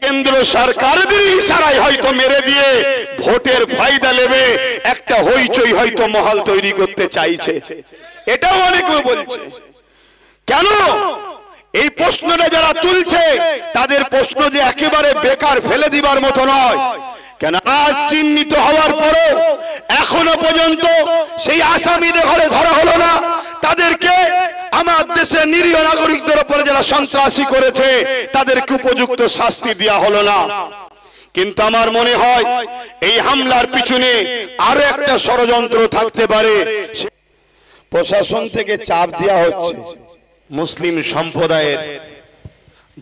কেন্দ্র সরকারের ইশারায় হয়তো মেরে দিয়ে ভোটের ফায়দা নেবে, একটা হইচই হয়তো মহল তৈরি করতে চাইছে। এটাও অনেকে বলছে। কেন এই প্রশ্নটা যারা তুলছে তাদের প্রশ্ন যে একেবারে বেকার ফেলে দিবার মতো নয়। কেন আজ চিহ্নিত হওয়ার পরে এখনো পর্যন্ত সেই আসামিদের ঘরে ধরা হলো না, তাদেরকে আমার দেশের নিরীহ নাগরিকদের উপরে যারা সন্ত্রাসী করেছে তাদেরকে উপযুক্ত শাস্তি দেওয়া হলো না। কিন্তু আমার মনে হয় এই হামলার পিছনে আরো একটা ষড়যন্ত্র থাকতে পারে। প্রশাসন থেকে চাপ দেওয়া হচ্ছে মুসলিম সম্প্রদায়ের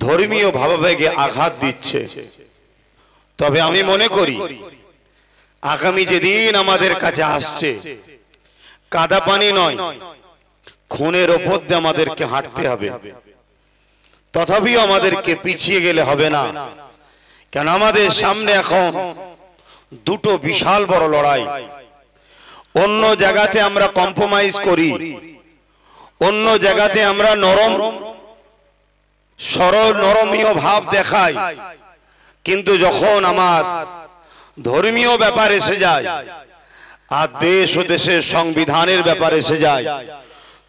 ধর্মীয় ভাবাবেগে আঘাত দিচ্ছে। তবে আমি মনে করি আগামী যেদিন আমাদের কাছে আসছে কাদা পানি নয়, খুনের ওপর দিয়ে আমাদেরকে হাঁটতে হবে। তথাপিও আমাদেরকে পিছিয়ে গেলে হবে না। কেন আমাদের সামনে এখন দুটো বিশাল বড় লড়াই। অন্য জায়গাতে আমরা কম্প্রোমাইজ করি, অন্য জায়গাতে আমরা নরমীয় ভাব দেখাই, কিন্তু যখন আমার ধর্মীয় ব্যাপার এসে যায় আর দেশ ও দেশের সংবিধানের ব্যাপার এসে যায়,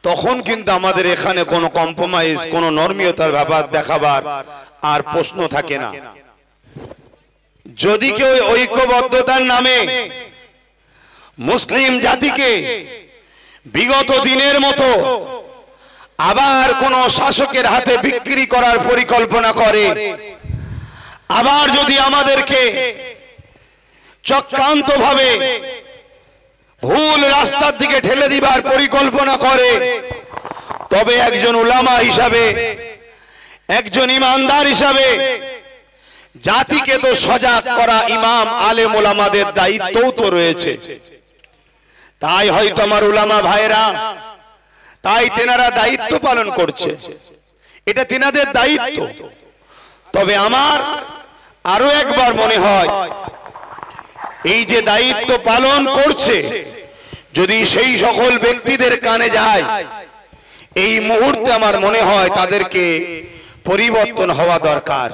তখন কিন্তু আমাদের এখানে কোনো কম্প্রোমাইজ, কোনো নরমীয়তার ব্যাপার দেখাবার আর প্রশ্ন থাকে না। যদি কেউ ঐক্যবদ্ধতার নামে মুসলিম জাতিকে বিগত দিনের মতো আবার কোন শাসকের হাতে বিক্রি করার পরিকল্পনা করে, আবার যদি আমাদেরকে চক্রান্তভাবে ভুল রাস্তার দিকে ঠেলে দিবার পরিকল্পনা করে, তবে একজন উলামা হিসাবে, একজন ইমানদার হিসাবে জাতিকে তো সজাগ করা ইমাম আলেম উলামাদের দায়িত্বও তো রয়েছে। তাই হয়তো আমার উলামা ভাইরা, তাই তেনারা দায়িত্ব পালন করছে, এটা তেনাদের দায়িত্ব। তবে আমার আরো একবার মনে হয় এই যে দায়িত্ব পালন করছে যদি সেই সকল ব্যক্তিদের কানে যায়, এই মুহূর্তে আমার মনে হয় তাদেরকে পরিবর্তন হওয়া দরকার।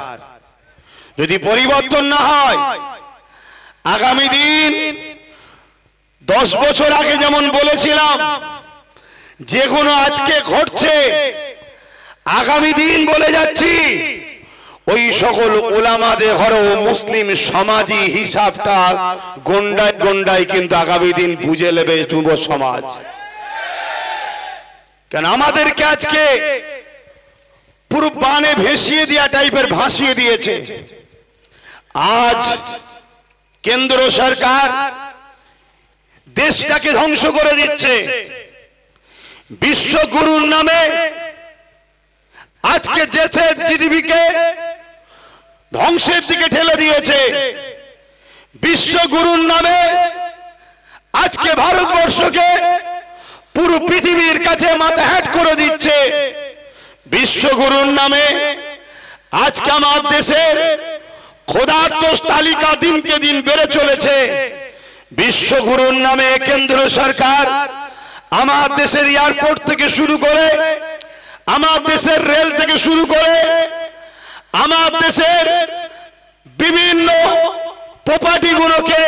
যদি পরিবর্তন না হয় আগামী দিন 10 বছর আগে যেমন বলেছিলাম যে কোনো আজকে ঘটছে, আগামী দিন বলে যাচ্ছি ওই সকল উলামাদের ঘরেও মুসলিম সমাজী হিসাবটা গন্ডায় গন্ডায় কিন্তু আগামী দিন বুঝে নেবে যুব সমাজ। কেন আমাদেরকে আজকে পুরো বানে ভেসিয়ে দেওয়া টাইপের ভাসিয়ে দিয়েছে। আজ কেন্দ্র সরকার দেশটাকে ধ্বংস করে দিচ্ছে, বিশ্বগুরুর নামে আজকে দেশের জিডিপিকে ধ্বংসের দিকে ঠেলে দিয়েছে। বিশ্বগুরুর নামে আজকে ভারতবর্ষকে পুরো পৃথিবীর কাছে মাথা হ্যাট করে দিচ্ছে। বিশ্বগুরুর নামে আজকে আমার দেশের ক্ষুধার্ত তালিকা দিনকে দিন বেড়ে চলেছে। বিশ্বগুরুর নামে কেন্দ্র সরকার আমার দেশের এয়ারপোর্ট থেকে শুরু করে, আমার দেশের রেল থেকে শুরু করে, আমার দেশের বিভিন্ন প্রপার্টি গুলোকে,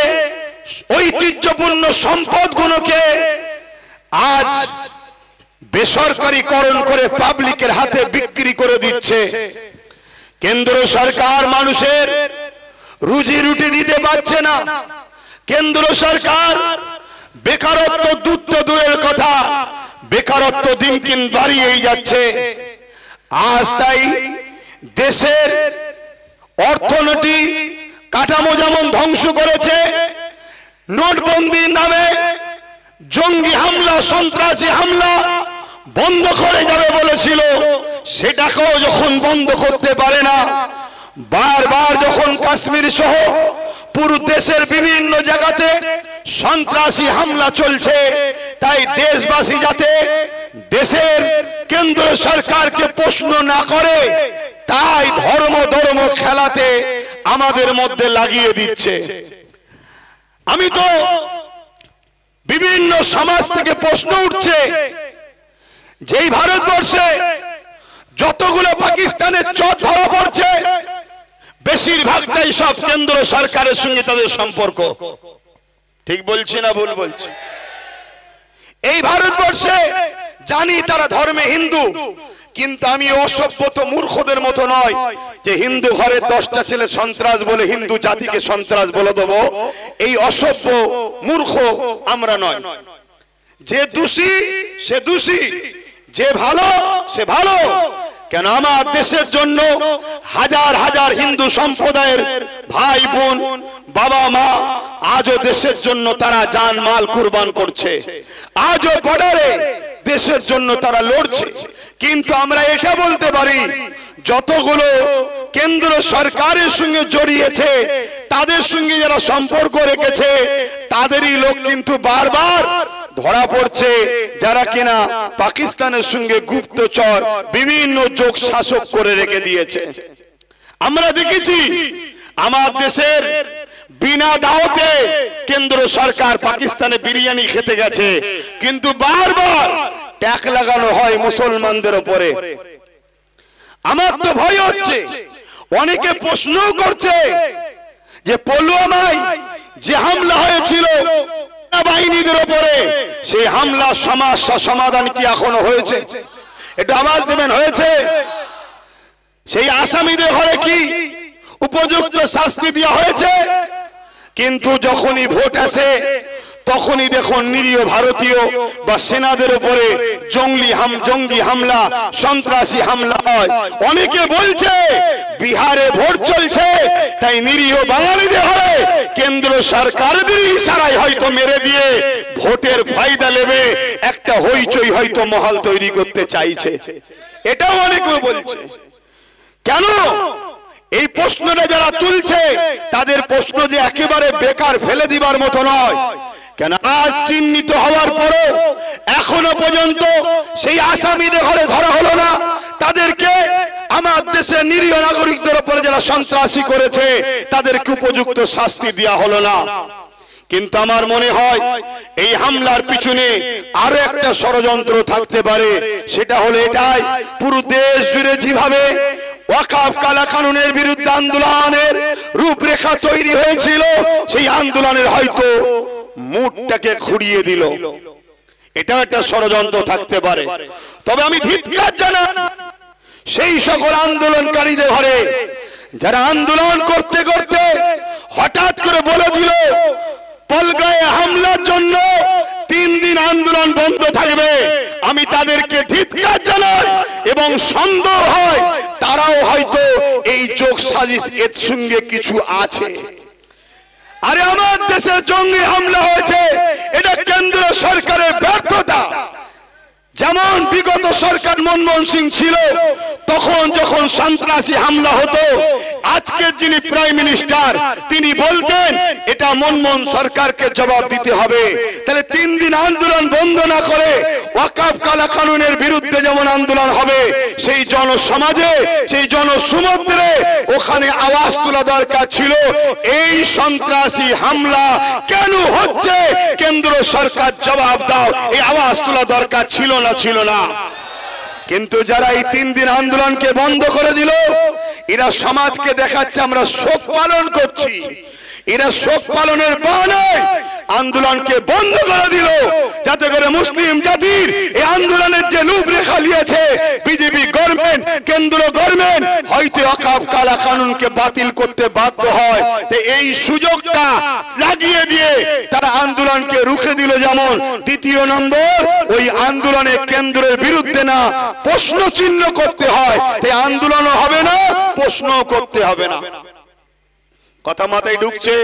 ঐতিহ্যপূর্ণ সম্পদ গুলোকে আজ বেসরকারীকরণ করে পাবলিকের হাতে বিক্রি করে দিচ্ছে। কেন্দ্র সরকার মানুষের রুজি রুটি দিতে পারছে না। কেন্দ্র সরকার বেকারত্ব দূরের কথা, বেকারত্ব দিন দিন বাড়িয়েই যাচ্ছে। আজ তাই দেশের অর্থনীতি কাঠামো যেমন ধ্বংস করেছে, নোটবন্দির নামে জঙ্গি হামলা, সন্ত্রাসী হামলা বন্ধ করে যাবে বলেছিল, সেটাকেও যখন বন্ধ করতে পারে না, বারবার যখন কাশ্মীর সহ পুরো দেশের বিভিন্ন জায়গাতে সন্ত্রাসী হামলা চলছে, তাই দেশবাসী যাতে দেশের কেন্দ্র সরকারকে প্রশ্ন না করে, তাই ধর্ম খেলাতে আমাদের মধ্যে লাগিয়ে দিচ্ছে। আমি তো বিভিন্ন সমাজ থেকে প্রশ্ন উঠছে, যেই ভারতবর্ষে যতগুলো পাকিস্তানের চোর ধরা পড়ছে, বেশিরভাগটাই সব কেন্দ্র সরকারের সঙ্গে তাদের সম্পর্ক। ঠিক বলছি না ভুল বলছি? এই ভারতবর্ষে জানি তারা ধর্মে হিন্দু, কিন্তু আমি অসভ্যত মূর্খদের মতো নয় যে হিন্দু ঘরে 10টা ছেলে সন্ত্রাস বলে হিন্দু জাতিকে সন্ত্রাস বলে দেবো। এই অসভ্য মূর্খ আমরা নয়। যে দোষী সে দোষী, যে ভালো সে ভালো। কেন আমার দেশের জন্য হাজার হাজার হিন্দু সম্প্রদায়ের ভাই বোন বাবা মা আজও দেশের জন্য তারা জান মাল কুরবান করছে, আজও বর্ডারে দেশের জন্য তারা লড়ছে। কিন্তু আমরা এটা বলতে পারি যতগুলো কেন্দ্র সরকারের সঙ্গে জড়িয়েছে তাদের সঙ্গে যারা সম্পর্ক রেখেছে তাদেরই লোক কিন্তু বারবার ধরা পড়ছে, যারা কিনা পাকিস্তানের সঙ্গে গুপ্তচর বিভিন্ন যোগ শাসক করে রেখে দিয়েছে। আমরা দেখেছি আমার দেশের বিনা দাওয়াতে কেন্দ্র সরকার পাকিস্তানে বিরিয়ানি খেতে গেছে, কিন্তু বারবার ট্যাক্স লাগানো হয় মুসলমানদের উপরে। আমার তো ভয় হচ্ছে, অনেকে প্রশ্ন করছে যে পুলওয়ামায় যে হামলা হয়েছিল বাহিনীদের উপরে, সেই হামলা সমস্যা সমাধান কি এখনো হয়েছে? একটু আওয়াজ দেবেন, হয়েছে? সেই আসামিদের ঘরে কি উপযুক্ত শাস্তি দেওয়া হয়েছে? কিন্তু যখনই ভোট আসে তখনই দেখুন নিরীহ ভারতীয় বা সেনাদের উপরে জঙ্গি হামলা সন্ত্রাসী হামলা হয়। অনেকে বলছে বিহারে ভোট চলছে তাই নিরীহ বাঙালিদের হয় কেন্দ্র সরকারের ইশারায় হয়তো মেরে দিয়ে ভোটের ফায়দা নেবে, একটা হইচই হয়তো মহল তৈরি করতে চাইছে। এটাও অনেকে বলছে। কেন এই প্রশ্নটা যারা তুলছে তাদের প্রশ্ন যে একেবারে বেকার ফেলে দিবার মতো নয়। কেন আজ চিহ্নিত হওয়ার পরও এখনো পর্যন্ত সেই আসামিদের ঘরে ধরা হলো না, তাদেরকে আমার দেশের নিরীহ নাগরিকদের উপরে যারা সন্ত্রাসী করেছে তাদেরকে উপযুক্ত শাস্তি দেওয়া হলো না। কিন্তু আমার মনে হয় এই হামলার পিছনে আরো একটা ষড়যন্ত্র থাকতে পারে। সেটা হলো এটাই, পুরো দেশ জুড়ে যেভাবে ওয়াকফ কালা কানুনের বিরুদ্ধে আন্দোলনের রূপরেখা তৈরি হয়েছিল, সেই আন্দোলনের হয়তো মুডটাকে ঘুরিয়ে দিল। এটা একটা ষড়যন্ত্র থাকতে পারে। তবে আমি ধিক্কার জানাই সেই সকল আন্দোলনকারীদের ঘরে যারা আন্দোলন করতে করতে হঠাৎ করে বলে দিল পলগায়ে হামলার জন্য 3 দিন আন্দোলন বন্ধ থাকবে। আমি তাদেরকে ধিক্কার জানাই এবং সন্দেহ হয় তারাও হয়তো এই যোগ সাজিশ এর সঙ্গে কিছু আছে। আরে আমার দেশে জঙ্গি হামলা হয়েছে, এটা কেন্দ্র সরকারের ব্যর্থতা। যেমন বিগত সরকার মনমোহন সিং ছিল, তখন যখন সন্ত্রাসী হামলা হতো আজকের যিনি প্রাইম মিনিস্টার তিনি বলতেন এটা মনমোহন সরকারকে জবাব দিতে হবে। তাহলে 3 দিন আন্দোলন বন্ধ না করে ওয়াকফ কালা কানুনের বিরুদ্ধে যেমন আন্দোলন হবে, সেই জনসমাজে সেই জনসমুদ্রে ওখানে আওয়াজ তোলা দরকার ছিল এই সন্ত্রাসী হামলা কেন হচ্ছে, কেন্দ্র সরকার জবাব দাও, এই আওয়াজ তোলা দরকার ছিল না। কিন্তু যারা এই 3 দিন আন্দোলনকে বন্ধ করে দিল, এরা সমাজকে দেখাচ্ছে আমরা শোক পালন করছি। এরা শোক পালনের বাহানে আন্দোলনকে বন্ধ করে দিল, যাতে করে মুসলিম জাতির এই আন্দোলনের যে রূপরেখা নিয়েছে বিজেপি গভর্নমেন্ট, কেন্দ্র গভর্নমেন্ট হয়তো ওয়াকফ কালা কানুনকে বাতিল করতে বাধ্য হয়। এই সুযোগটা লাগিয়ে দিয়ে তারা আন্দোলনকে রুখে দিল। যেমন দ্বিতীয় নম্বর, ওই আন্দোলনে কেন্দ্রের বিরুদ্ধে না প্রশ্ন চিহ্ন করতে হয়, এই আন্দোলনও হবে না, প্রশ্নও করতে হবে না। কথা মাথায় ঢুকছে?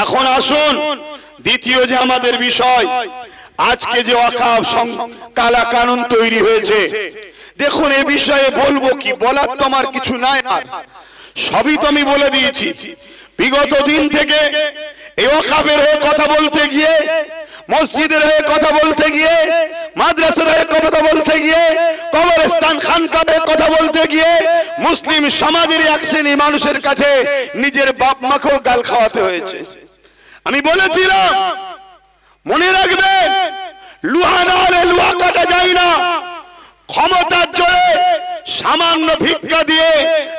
এখন আসুন দ্বিতীয় যে আমাদের বিষয়, আজকে যে ওয়াকফ কালা কানুন তৈরি হয়েছে, দেখুন এ বিষয়ে বলবো কি, বলার তো আমার কিছু নাই, আর সবই তো আমি বলে দিয়েছি। বিগত দিন থেকে এই ওয়াকফের হয়ে কথা বলতে গিয়ে, মসজিদের হয়ে কথা বলতে গিয়ে, মাদ্রাসার হয়ে কথা বলতে গিয়ে, কবরস্থান খানকাদের কথা বলতে গিয়ে মুসলিম সমাজের এক শ্রেণী মানুষের কাছে নিজের বাপ মাকেও গাল খাওয়াতে হয়েছে। আমি বলেছিলাম মনে রাখবেন, লোহা না হলে লোহা কাটা যায় না, ক্ষমতার জোরে সামান্য ভিক্ষা দিয়ে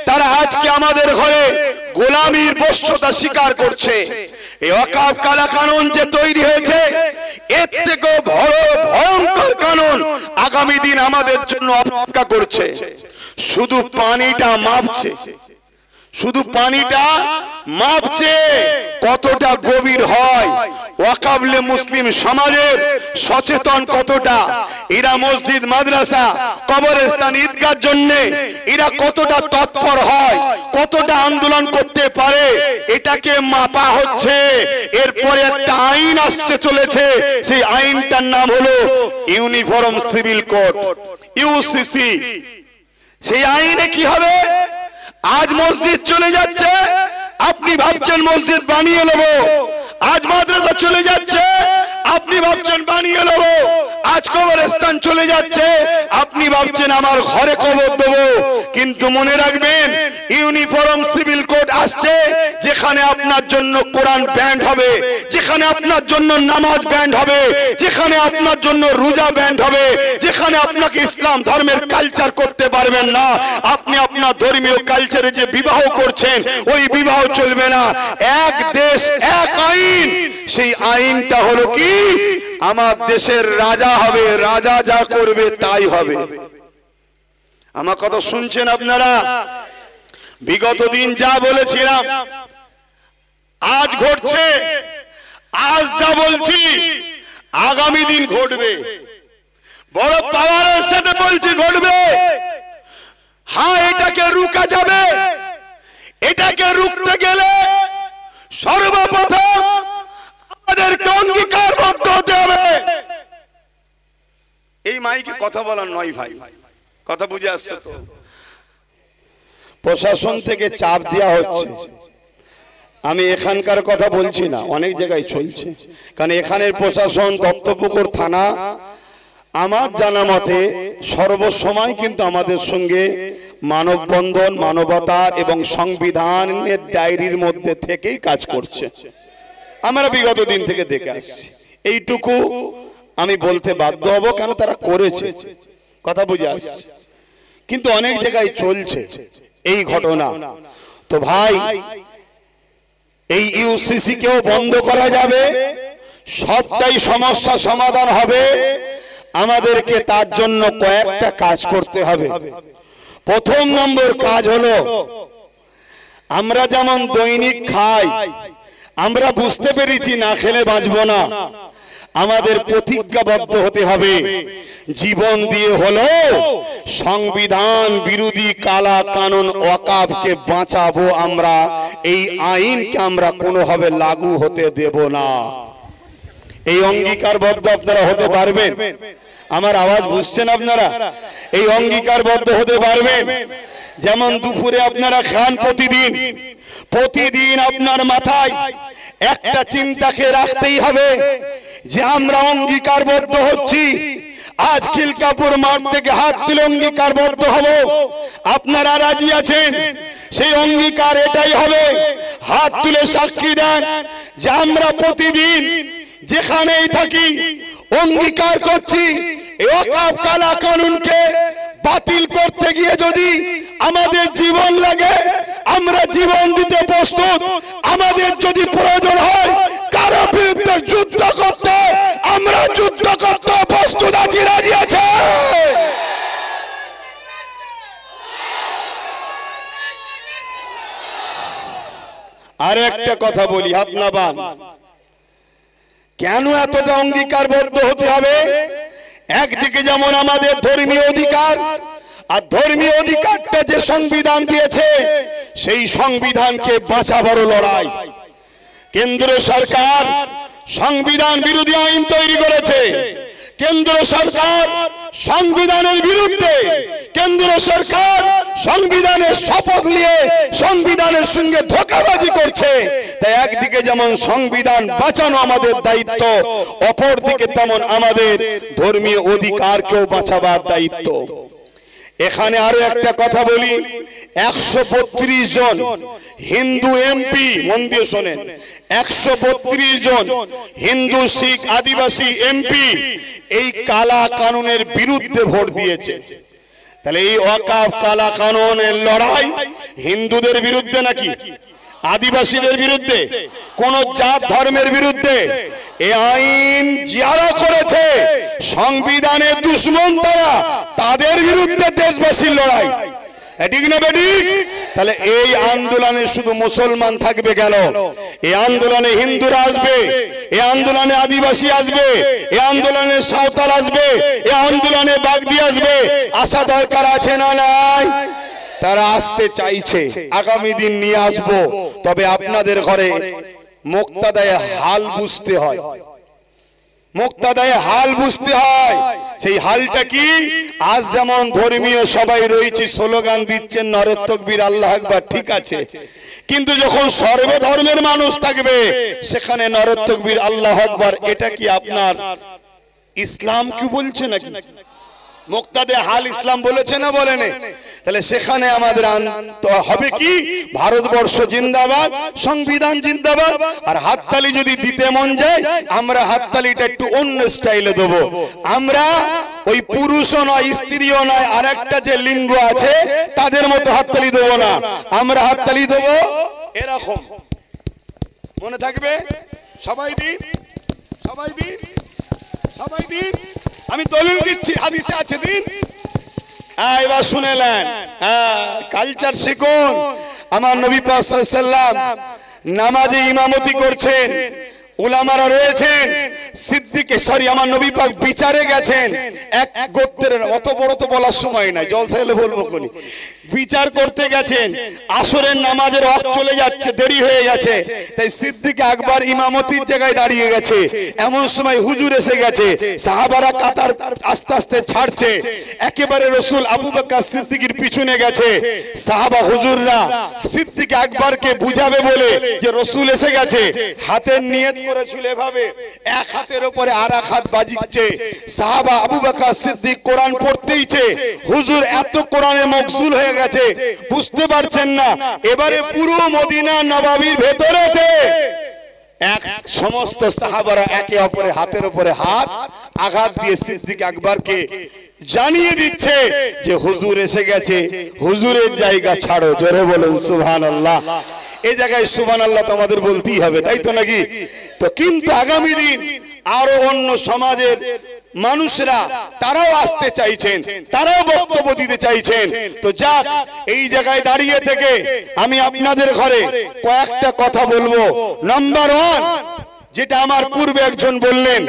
তারা আজকে আমাদের ঘরে গোলামির বশ্যতা স্বীকার করছে। এই ওয়াকফ কালা কানুন যে তৈরি হয়েছে, এর থেকেও বড় ভয়ঙ্কর কানুন আগামী দিন আমাদের জন্য অপেক্ষা করছে। শুধু পানিটা মাপছে, শুধু পানিটা মাপছে কতটা গভীর হয়। ওয়াকফে মুসলিম সমাজের সচেতন কতটা, এরা মসজিদ মাদ্রাসা কবরস্থান ঈদগার জন্য এরা কতটা তৎপর হয়, কতটা আন্দোলন করতে পারে, এটাকে মাপা হচ্ছে। এরপরে একটা আইন আসছে চলেছে, সেই আইনটার নাম হলো ইউনিফর্ম সিভিল কোড, ইউসিসি। সেই আইনে কি হবে? আজ মসজিদ চলে যাচ্ছে, আপনি ভাবছেন মসজিদ বানিয়ে নেব। আজ মাদ্রাসা চলে যাচ্ছে, আপনি ভাবছেন বানিয়ে নেব। আজ কবরস্থান চলে যাচ্ছে, আপনি ভাবছেন আমার ঘরে কবর দেব। কিন্তু মনে রাখবেন, ইউনিফর্ম সিভিল কোড আসছে, যেখানে আপনার জন্য কোরআন ব্যান্ড হবে, যেখানে আপনার জন্য নামাজ ব্যান্ড হবে, যেখানে আপনার জন্য রোজা ব্যান্ড হবে, যেখানে আপনাকে ইসলাম ধর্মের কালচার করতে পারবেন না। আপনি আপনার ধর্মীয় কালচারে যে বিবাহ করছেন, ওই বিবাহ চলবে না। এক দেশ এক আইন, সেই আইনটা হলো কি? আমার দেশের রাজা হবে, রাজা যা করবে তাই হবে। আমার কথা শুনছেন আপনারা? বিগত দিন যা বলেছিলাম আজ ঘটছে, আজ যা বলছি আগামী দিন ঘটবে। বড় পাওয়ারের সাথে বলছি ঘটবে। হ্যাঁ, এটাকে রুকা যাবে। এটাকে রুখতে গেলে সর্বপ্রথম আমাদেরকে অঙ্গীকারবদ্ধ হতে হবে। এই মাইকে কথা বলার নয় ভাই, কথা বুঝে আসছে তো? প্রশাসন থেকে চাপ দেওয়া হচ্ছে। আমি এখানকার কথা বলছি না, অনেক জায়গায় চলছে। কারণ এখানের প্রশাসন, দত্তপুকুর থানা, আমার জানা মতে সর্বসময় কিন্তু আমাদের সঙ্গে মানববন্ধন, মানবতা এবং সংবিধানের ডায়েরির মধ্যে থেকেই কাজ করছে। আমরা বিগত দিন থেকে দেখে আসছি। এইটুকু আমি বলতে বাধ্য হব, কেন তারা করেছে, কথা বুঝে আসছে। কিন্তু অনেক জায়গায় চলছে এই ঘটনা। তো ভাই, এই ইউসিসি কেও বন্ধ করা যাবে, সবটাই সমস্যা সমাধান হবে। আমাদেরকে তার জন্য কয়েকটা কাজ করতে হবে। প্রথম নম্বর কাজ হলো, আমরা যেমন দৈনিক খাই, আমরা বুঝতে পেরেছি না খেলে বাঁচবো না। আমাদের প্রতিজ্ঞাবদ্ধ হতে হবে, জীবন দিয়ে হলো সংবিধান বিরোধী কালা কানুন ওয়াকফকে বাঁচাবো। আমরা এই আইনকে আমরা কোনোভাবে লাগু হতে দেব না। এই অঙ্গীকারবদ্ধ আপনারা হতে পারবেন? আমার আওয়াজ বুঝছেন আপনারা? এই অঙ্গীকারবদ্ধ হতে পারবেন? যেমন দুপুরে আপনারা খান, প্রতিদিন আপনার মাথায় একটা চিন্তাকে রাখতেই হবে যে আমরা অঙ্গীকারবদ্ধ হচ্ছি। আজ খিলকাপুর মাঠ থেকে হাত তুলে অঙ্গীকারবদ্ধ হব। আপনারা রাজি আছেন? সেই অঙ্গীকার এটাই হবে, হাত তুলে সাক্ষী দেন যে আমরা প্রতিদিন যেখানেই থাকি অঙ্গীকার করছি এই ওয়াকফ কালা কানুনকে বাতিল করতে গিয়ে যদি আমাদের জীবন লাগে, আমরা জীবন দিতে প্রস্তুত। আমাদের যদি প্রয়োজন হয় কারো বিরুদ্ধে যুদ্ধ করতে, আমরা যুদ্ধ করতে প্রস্তুত আছি, রাজি আছে। আর একটা কথা বলি, আপনাবান কেন এতটা অঙ্গীকারবদ্ধ হতে হবে? একদিকে যেমন আমাদের ধর্মীয় অধিকার, আর ধর্মীয় অধিকারটা যে সংবিধান দিয়েছে, সেই সংবিধানকে বাঁচাবার লড়াই। কেন্দ্র সরকার সংবিধান বিরোধী আইন তৈরি করেছে। কেন্দ্র সরকার সংবিধানের বিরুদ্ধে, কেন্দ্র সরকার সংবিধানের শপথ নিয়ে সংবিধানের সঙ্গে ধোঁকাবাজি করছে। তাই একদিকে যেমন সংবিধান বাঁচানো আমাদের দায়িত্ব, অপরদিকে তেমন আমাদের ধর্মীয় অধিকারকেও বাঁচাবার দায়িত্ব। এখানে আরো একটা কথা বলি, 132 জন হিন্দু এমপি, মন দিয়ে শোনেন, 132 জন হিন্দু, শিখ, আদিবাসী এমপি এই কালা কানুনের বিরুদ্ধে ভোট দিয়েছে। তাহলে এই ওয়াকফ কালা কানুনের লড়াই হিন্দুদের বিরুদ্ধে নাকি আদিবাসীদের বিরুদ্ধে, কোন জাত ধর্মের বিরুদ্ধে? এই আইন যারা করেছে সংবিধানের দুশমন তারা, তাদের বিরুদ্ধে দেশবাসীর লড়াই, ঠিক না বেঠিক? তাহলে এই আন্দোলনে শুধু মুসলমান থাকবে কেন? এই আন্দোলনে হিন্দুরা আসবে, এই আন্দোলনে আদিবাসী আসবে, এই আন্দোলনে সাঁওতাল আসবে, এই আন্দোলনে বাগদি আসবে। আসা দরকার আছে না নাই? তারা আসতে চাইছে, আগামী দিন নিয়ে আসবো। তবে আপনাদের ঘরে মুক্তাদায়ে হাল বুঝতে হয়, মুক্তাদায়ে হাল বুঝতে হয়। সেই হালটা কি? আজ যেমন ধর্মীয় সবাই রয়েছে, স্লোগান দিচ্ছেন নারে তাকবীর আল্লাহু আকবার, ঠিক আছে, কিন্তু যখন সর্ব ধর্মের মানুষ থাকবে সেখানে নারে তাকবীর আল্লাহু আকবার, এটা কি আপনার ইসলাম কি বলছে নাকি? মুক্তাদে হাল ইসলাম বলেছে না বলেনি? তাহলে সেখানে আমাদের হবে কি? ভারতবর্ষ জিন্দাবাদ, সংবিধান জিন্দাবাদ। আর হাততালি যদি দিতে মন যায়, আমরা হাততালিটা একটু অন্য স্টাইলে দেবো। আমরা ওই পুরুষও নয়, স্ত্রীও নয়, আর একটা যে লিঙ্গ আছে তাদের মতো হাততালি দেবো না। আমরা হাততালি দেবো এরকম, মনে থাকবে? সবাই দিন, সবাই দিন, সবাই দিন। আমি দলিল দিচ্ছি, হাদিসে আছে দিন। এবার শুনেলেন, কালচার শিখুন। আমার নবী পাক সাল্লাল্লাহু আলাইহি ওয়াসাল্লাম নামাজে ইমামতি করছেন, উলামারা রয়েছেন। সিদ্দিক আমার নবী পাক বিচারে গেছেন, এক গোত্রের, অত বড় তো বলার সময় নাই, জলসা এলে বলবো কোনি। বিচার করতে গেছেন, আসরের নামাজের ওয়াক্ত চলে যাচ্ছে, দেরি হয়ে গেছে, তাই সিদ্দিক আকবর ইমামতির জায়গায় দাঁড়িয়ে গেছে। এমন সময় হুজুর এসে গেছে, সাহাবারা কাতার আস্তে আস্তে ছাড়ছে, একেবারে রাসূল আবু বকর সিদ্দিকের পিছনে গেছে। সাহাবা হুজুররা সিদ্দিক আকবরকে বুঝাবে বলে যে রাসূল এসে গেছে, হাতের নিয়ত করেছিল এভাবে, এক হাতের উপরে আর এক হাত বাজিচ্ছে। সাহাবা আবু বকর সিদ্দিক কোরআন পড়তেইছে, হুজুর এত কোরআনে মগজুল হয়ে গেছে, বুঝতে পারছেন না। এবারে পুরো মদিনা নববীর ভেতরেতে এক সমস্ত সাহাবারা একে অপরের হাতের উপরে হাত আঘাত দিয়ে সিদ্দিক আকবরকে জানিয়ে দিচ্ছে যে হুজুর এসে গেছে, হুজুরের জায়গা ছাড়ো। জোরে বলুন সুবহানাল্লাহ। এই জায়গায় সুবহানাল্লাহ তো আমাদের বলতেই হবে, তাই তো নাকি? তো কিন্তু আগামী দিন আরো অন্য সমাজের মানুষরা তারাও আসতে চাইছেন, তারাও বক্তব্য দিতে চাইছেন। তো যাক, এই জায়গায় দাঁড়িয়ে থেকে আমি আপনাদের ঘরে কয়েকটা কথা বলবো। নাম্বার 1, যেটা আমার পূর্বে একজন বললেন,